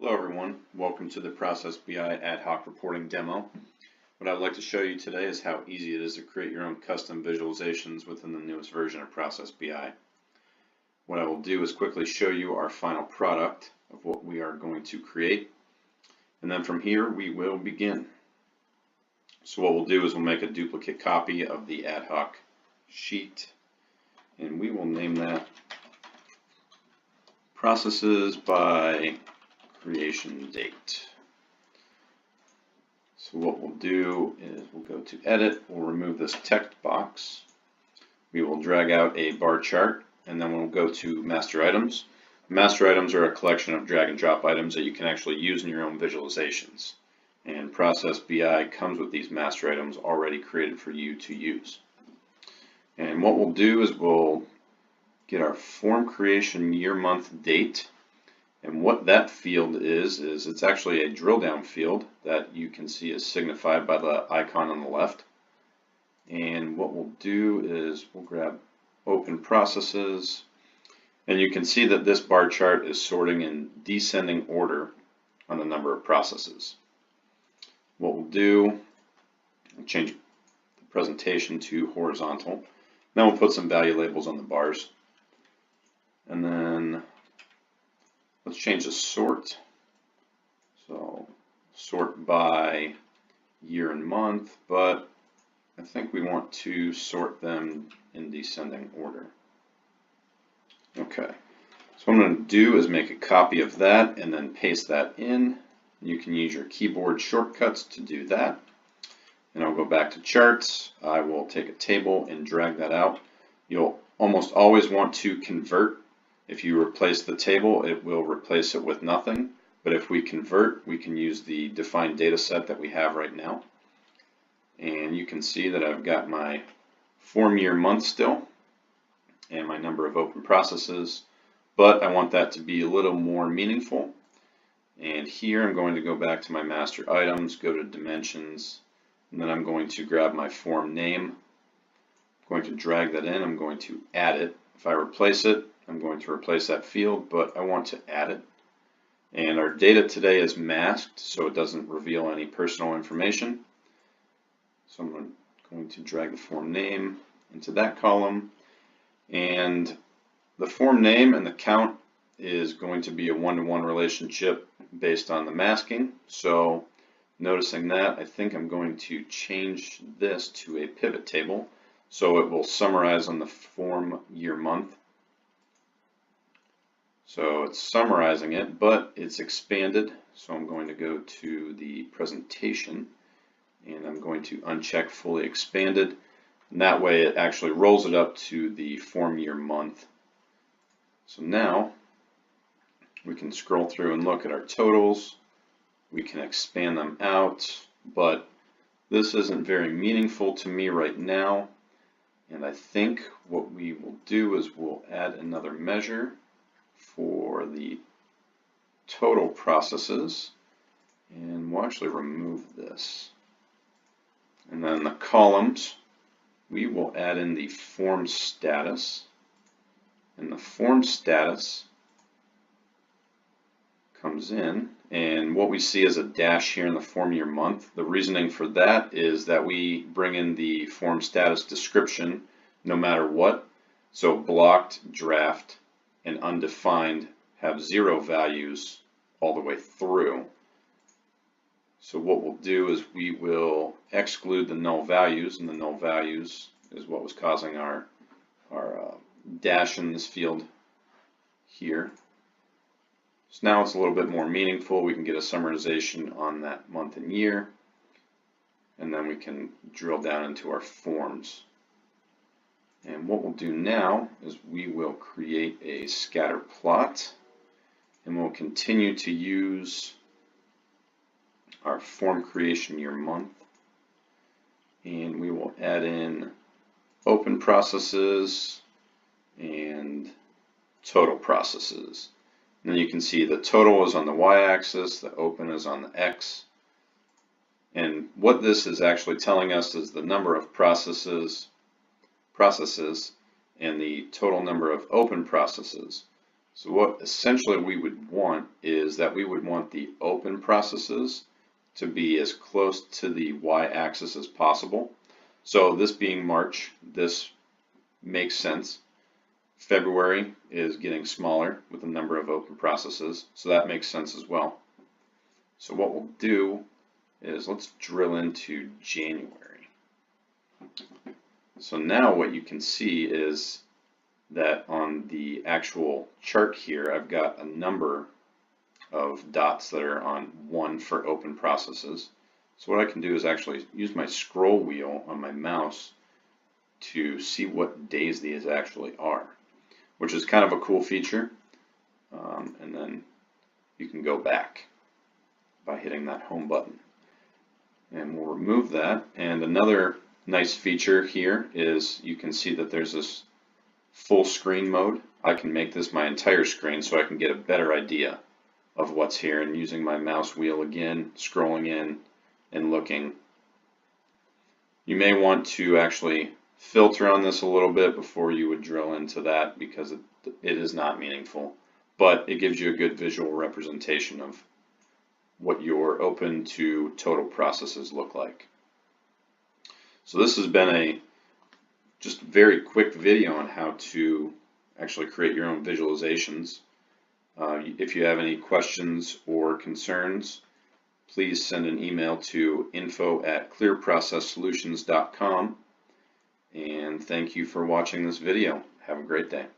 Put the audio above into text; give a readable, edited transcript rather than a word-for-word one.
Hello everyone, welcome to the Process BI Ad Hoc Reporting demo. What I'd like to show you today is how easy it is to create your own custom visualizations within the newest version of Process BI. What I will do is quickly show you our final product of what we are going to create, and then from here we will begin. So what we'll do is we'll make a duplicate copy of the ad hoc sheet, and we will name that Processes by Creation Date. So what we'll do is we'll go to Edit, we'll remove this text box, we will drag out a bar chart, and then we'll go to Master Items. Master Items are a collection of drag and drop items that you can actually use in your own visualizations. And Process BI comes with these master items already created for you to use. And what we'll do is we'll get our form creation year, month, date. And what that field is it's actually a drill down field that you can see is signified by the icon on the left. And what we'll do is we'll grab Open Processes, and you can see that this bar chart is sorting in descending order on the number of processes. What we'll do, we'll change the presentation to horizontal. Then we'll put some value labels on the bars. And then let's change the sort. So sort by year and month, but I think we want to sort them in descending order. Okay, so what I'm going to do is make a copy of that and then paste that in. You can use your keyboard shortcuts to do that. And I'll go back to charts. I will take a table and drag that out. You'll almost always want to convert. If you replace the table, it will replace it with nothing. But if we convert, we can use the defined data set that we have right now. And you can see that I've got my form year month still and my number of open processes, but I want that to be a little more meaningful. And here I'm going to go back to my master items, go to dimensions, and then I'm going to grab my form name. I'm going to drag that in, I'm going to add it. If I replace it, I'm going to replace that field, but I want to add it. And our data today is masked, so it doesn't reveal any personal information. So I'm going to drag the form name into that column. And the form name and the count is going to be a one-to-one relationship based on the masking. So noticing that, I think I'm going to change this to a pivot table so it will summarize on the form year month. So it's summarizing it, but it's expanded. So I'm going to go to the presentation and I'm going to uncheck fully expanded. And that way it actually rolls it up to the form year month. So now we can scroll through and look at our totals. We can expand them out, but this isn't very meaningful to me right now. And I think what we will do is we'll add another measure for the total processes, and we'll actually remove this. And then the columns, we will add in the form status, and the form status comes in, and what we see is a dash here in the form year month. The reasoning for that is that we bring in the form status description no matter what. So blocked, draft, and undefined have 0 values all the way through. So what we'll do is we will exclude the null values, and the null values is what was causing our dash in this field here. So now it's a little bit more meaningful. We can get a summarization on that month and year, and then we can drill down into our forms. And what we'll do now is we will create a scatter plot, and we'll continue to use our form creation year month, and we will add in open processes and total processes. And then you can see the total is on the y-axis, the open is on the x. And what this is actually telling us is the number of processes and the total number of open processes. So what essentially we would want is that we would want the open processes to be as close to the y-axis as possible. So this being March, this makes sense. February is getting smaller with the number of open processes, so that makes sense as well. So what we'll do is let's drill into January. So now what you can see is that on the actual chart here, I've got a number of dots that are on 1 for open processes. So what I can do is actually use my scroll wheel on my mouse to see what days these actually are, which is kind of a cool feature. And then you can go back by hitting that home button. And we'll remove that. And another nice feature here is you can see that there's this full screen mode. I can make this my entire screen so I can get a better idea of what's here, and using my mouse wheel again, scrolling in and looking. You may want to actually filter on this a little bit before you would drill into that, because it is not meaningful, but it gives you a good visual representation of what your open to total processes look like. So this has been a just very quick video on how to actually create your own visualizations. If you have any questions or concerns, please send an email to info@clearprocesssolutions.com. And thank you for watching this video. Have a great day.